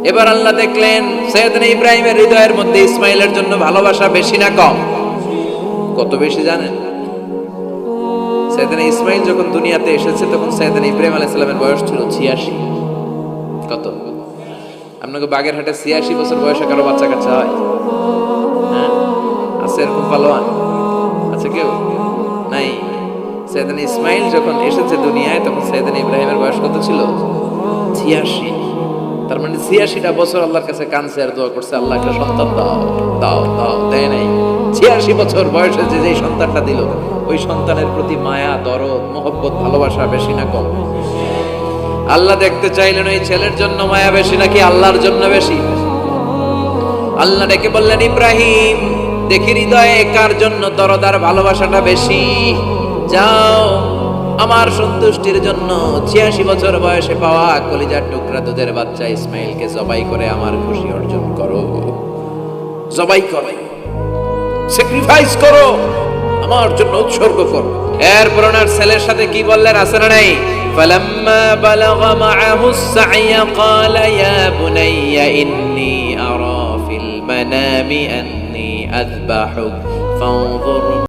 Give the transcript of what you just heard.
এবার আল্লাহ দেখলেন সাইয়েদনা ইব্রাহিমের হৃদয়ের মধ্যে ইসমাইলের জন্য ভালোবাসা বেশি না কম? কত বেশি জানেন? সাইয়েদনা ইসমাইল যখন দুনিয়াতে এসেছে তখন সাইয়েদনা ইব্রাহিম আলাইহিস সালামের বয়স ছিল 86। কত? আপনাকে বাগেরহাটে 86 বছর বয়সে কারো বাচ্চা কাচ্চা হয়? হ্যাঁ, আছে এরকম পালোয়ান? আছে কেউ? নাই। সাইয়েদনা ইসমাইল যখন এসেছে দুনিয়ায় তখন সাইয়েদনা ইব্রাহিমের বয়স কত ছিল? 86। তার মানে 86টা বছর আল্লাহর কাছে কাঁদছে আর দোয়া করছে, আল্লাহ একটা সন্তান দাও দাও দাও, দেয় নাই। 86 বছর বয়সে যে যেই সন্তানটা দিল, ওই সন্তানের প্রতি মায়া, দরদ, মহব্বত, ভালোবাসা বেশি না কম? আল্লাহ দেখতে চাইলেন ওই ছেলের জন্য মায়া বেশি নাকি আল্লাহর জন্য বেশি? আল্লাহ ডেকে বললেন, ইব্রাহিম দেখি হৃদয়ে কার জন্য দরদ আর ভালোবাসাটা বেশি। যাও আমার সন্তুষ্টির জন্য 86 বছর বয়সে পাওয়া কলিজার টুকরা দুধের বাচ্চা ইসমাইলকে জবাই করে আমার খুশি অর্জন করো। জবাই করো, স্যাক্রিফাইস করো, আমার জন্য উৎসর্গ করো। এরপর ওনার ছেলের সাথে কি বললেন আছে না নাই? فلما بلغ معه السعي قال يا بني إني أرى في المنام أني أذبحك فانظر